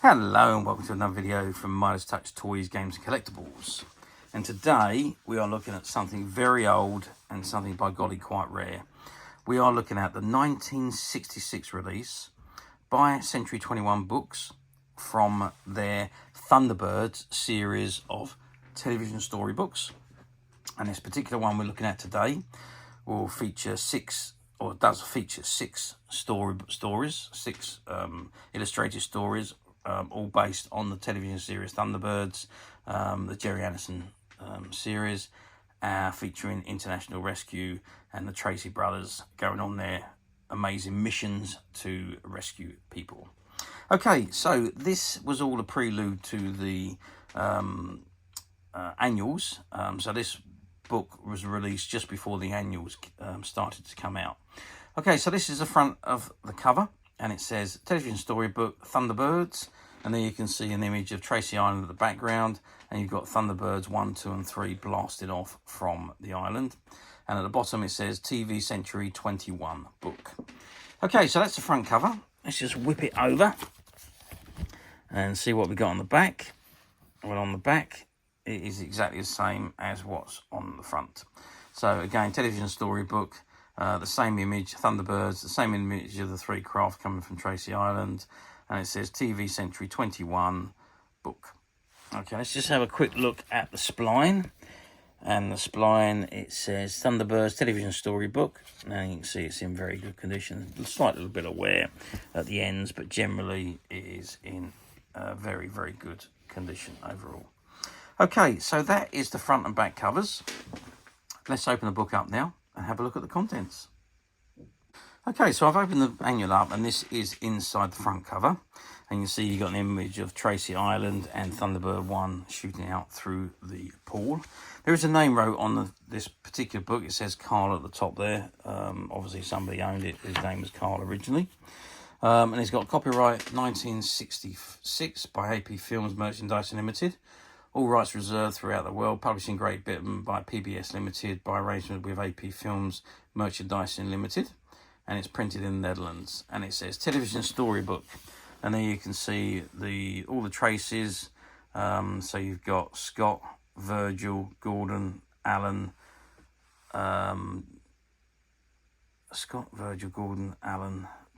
Hello and welcome to another video from Midas Touch Toys, Games and Collectibles. And today we are looking at something very old and something by golly quite rare. We are looking at the 1966 release by Century 21 Books from their Thunderbirds series of television story books. And this particular one we're looking at today will feature six stories, six illustrated stories, all based on the television series Thunderbirds, the Gerry series, featuring international rescue and the Tracy brothers going on their amazing missions to rescue people. Okay, so this was all a prelude to the annuals. So this book was released just before the annuals started to come out. Okay, so this is the front of the cover, and it says Television Story Book Thunderbirds, and then you can see an image of Tracy Island at the background, and you've got Thunderbirds 1, 2 and 3 blasted off from the island, and at the bottom it says TV Century 21 Book. Okay, so that's the front cover. Let's just whip it over and see what we got on the back. Well, on the back it is exactly the same as what's on the front. So again, television story book, the same image, Thunderbirds, the same image of the three craft coming from Tracy Island, and it says TV Century 21 Book. Okay, let's just have a quick look at the spline. And the spline, it says Thunderbirds Television Story Book. Now you can see it's in very good condition. A slight little bit of wear at the ends, but generally it is in very, very good condition overall. Okay, so that is the front and back covers. Let's open the book up now and have a look at the contents. Okay, so I've opened the annual up, and this is inside the front cover. And you see you've got an image of Tracy Island and Thunderbird 1 shooting out through the pool. There is a name wrote on this particular book. It says Carl at the top there. Obviously somebody owned it. His name was Carl originally. And it's got copyright 1966 by A.P Films Merchandising Limited. All rights reserved throughout the world. Publishing Great Britain by PBS Limited by arrangement with A.P Films Merchandising Limited. And it's printed in the Netherlands. And it says Television Story Book. And then you can see all the traces. So you've got Scott, Virgil, Gordon, Alan,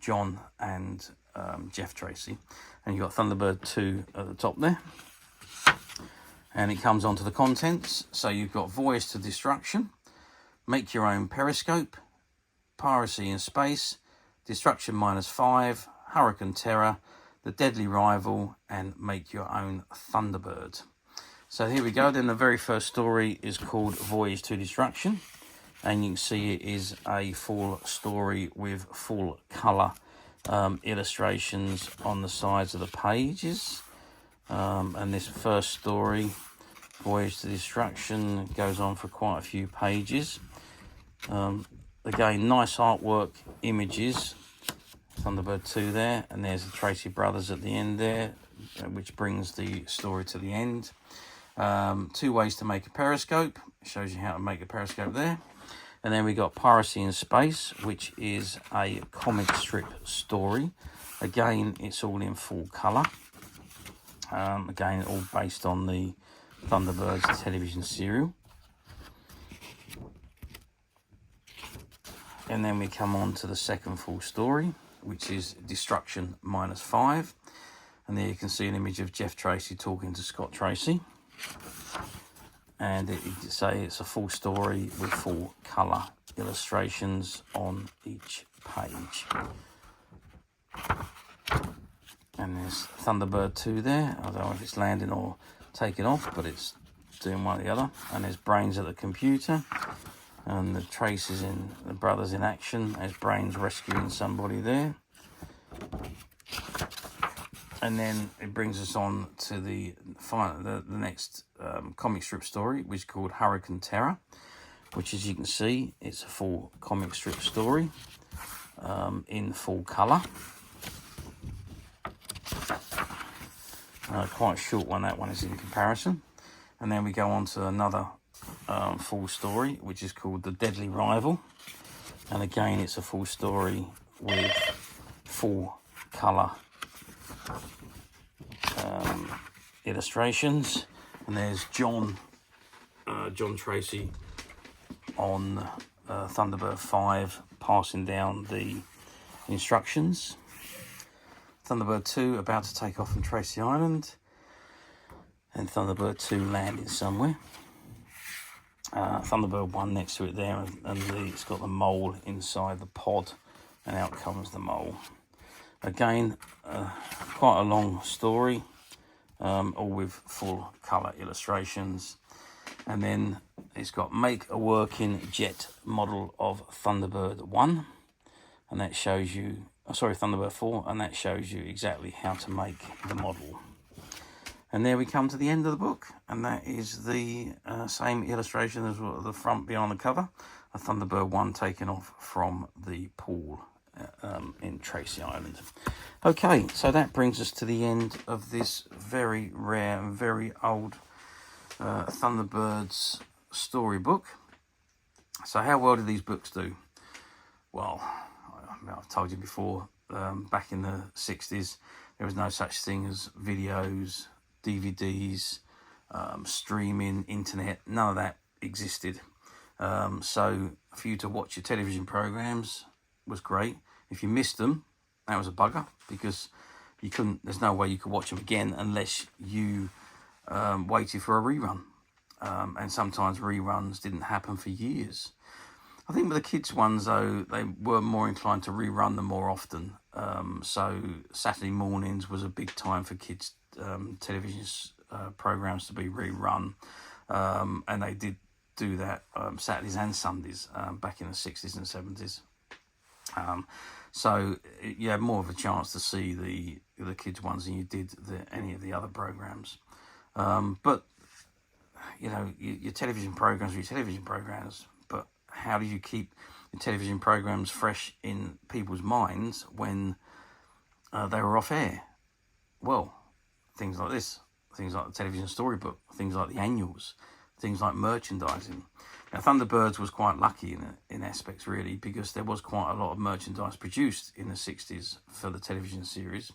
John, and Jeff Tracy. And you've got Thunderbird 2 at the top there. And it comes on to the contents. So you've got Voyage to Destruction, Make Your Own Periscope, Piracy in Space, Destruction -5, Hurricane Terror, The Deadly Rival, and Make Your Own Thunderbird. So here we go. Then the very first story is called Voyage to Destruction. And you can see it is a full story with full colour illustrations on the sides of the pages. And this first story, Voyage to Destruction, goes on for quite a few pages. Again, nice artwork images. Thunderbird 2 there, and there's the Tracy brothers at the end there, which brings the story to the end. 2 ways to make a periscope. Shows you how to make a periscope there. And then we got Piracy in Space, which is a comic strip story. Again, it's all in full colour. Again, all based on the Thunderbirds television serial. And then we come on to the second full story, which is Destruction -5. And there you can see an image of Jeff Tracy talking to Scott Tracy. And it say it's a full story with full colour illustrations on each page. And there's Thunderbird 2 there. I don't know if it's landing or taking off, but it's doing one or the other. And there's Brains at the computer. And the Traces in the brothers in action as Brains rescuing somebody there. And then it brings us on to the next comic strip story, which is called Hurricane Terror, which, as you can see, it's a full comic strip story in full colour. Quite a short one, that one is in comparison. And then we go on to another full story, which is called The Deadly Rival. And again, it's a full story with full colour illustrations, and there's John Tracy on Thunderbird 5 passing down the instructions. Thunderbird 2 about to take off from Tracy Island, and Thunderbird 2 landing somewhere. Thunderbird 1 next to it there, and it's got the mole inside the pod, and out comes the mole. Again, quite a long story, all with full colour illustrations. And then it's got make a working jet model of Thunderbird 1, and that shows you, Thunderbird 4, and that shows you exactly how to make the model. And there we come to the end of the book, and that is the same illustration as the front behind the cover, a Thunderbird 1 taken off from the pool in Tracy Island. Okay, so that brings us to the end of this very rare and very old Thunderbirds storybook. So how well did these books do? Well, I've told you before, back in the 60s, there was no such thing as videos, DVDs, streaming, internet, none of that existed. So for you to watch your television programs was great. If you missed them, that was a bugger, because you couldn't, there's no way you could watch them again unless you waited for a rerun. And sometimes reruns didn't happen for years. I think with the kids ones though, they were more inclined to rerun them more often. So Saturday mornings was a big time for kids television programs to be rerun, and they did do that Saturdays and Sundays back in the 60s and 70s. So you had more of a chance to see the kids ones than you did any of the other programs. But you know, your television programs are your television programs, but how do you keep the television programs fresh in people's minds when they were off air? Well, things like this, things like the television storybook, things like the annuals, things like merchandising. Now, Thunderbirds was quite lucky in aspects, really, because there was quite a lot of merchandise produced in the 60s for the television series.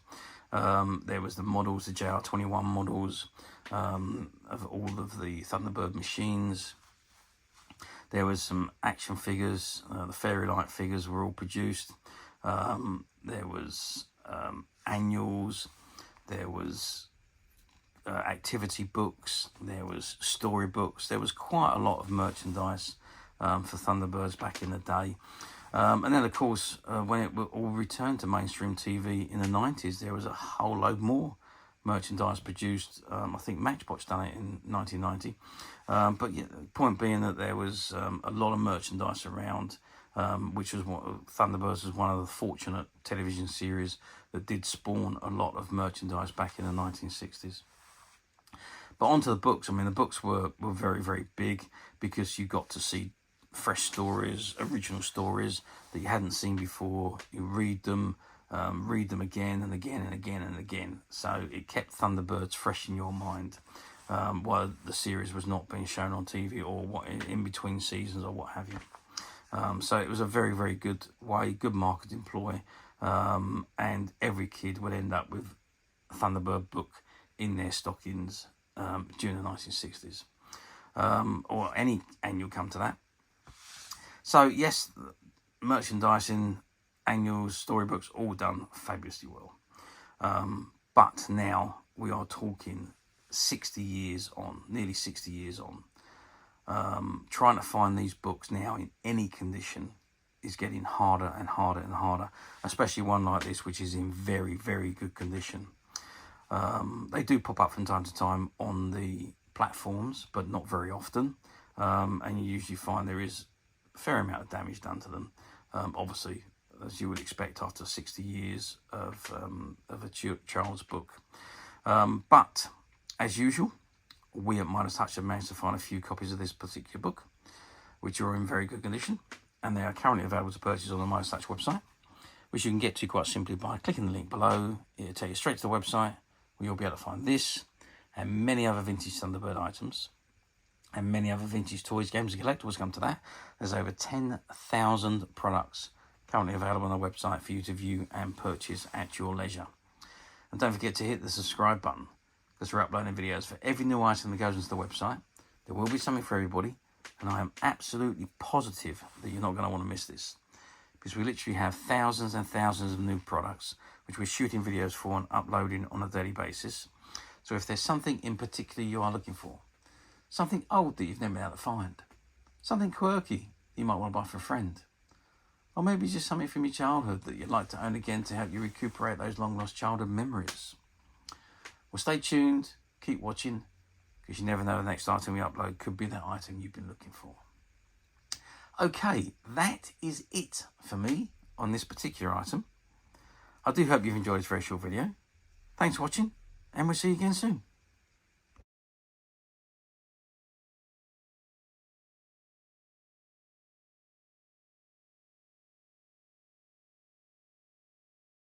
There was the models, the JR21 models, of all of the Thunderbird machines. There was some action figures, the fairy light figures were all produced. There was annuals, there was activity books, there was story books. There was quite a lot of merchandise for Thunderbirds back in the day. And then, of course, when it all returned to mainstream TV in the 90s, there was a whole load more merchandise produced. I think Matchbox done it in 1990. But yeah, the point being that there was a lot of merchandise around, which was what Thunderbirds was one of the fortunate television series that did spawn a lot of merchandise back in the 1960s. But onto the books. I mean, the books were very, very big because you got to see fresh stories, original stories that you hadn't seen before. You read them again and again and again and again. So it kept Thunderbirds fresh in your mind while the series was not being shown on TV or what in between seasons or what have you. So it was a very, very good way, good marketing ploy, and every kid would end up with a Thunderbird book in their stockings during the 1960s, or any annual come to that. So yes, merchandising, annuals, storybooks, all done fabulously well. But now we are talking 60 years on, nearly 60 years on. Trying to find these books now in any condition is getting harder and harder and harder, especially one like this, which is in very, very good condition. They do pop up from time to time on the platforms, but not very often. And you usually find there is a fair amount of damage done to them. Obviously, as you would expect after 60 years of a child's book. But as usual, we at Midas Touch have managed to find a few copies of this particular book, which are in very good condition, and they are currently available to purchase on the Midas Touch website, which you can get to quite simply by clicking the link below. It'll take you straight to the website, where you'll be able to find this and many other vintage Thunderbird items and many other vintage toys, games and collectibles. Come to that. There's over 10,000 products currently available on the website for you to view and purchase at your leisure. And don't forget to hit the subscribe button, because we're uploading videos for every new item that goes into the website. There will be something for everybody, and I am absolutely positive that you're not going to want to miss this, because we literally have thousands and thousands of new products which we're shooting videos for and uploading on a daily basis. So if there's something in particular you are looking for, something old that you've never been able to find, something quirky you might want to buy for a friend, or maybe just something from your childhood that you'd like to own again to help you recuperate those long lost childhood memories. Well, stay tuned, keep watching, because you never know, the next item we upload could be that item you've been looking for. Okay, that is it for me on this particular item. I do hope you've enjoyed this very short video. Thanks for watching, and we'll see you again soon.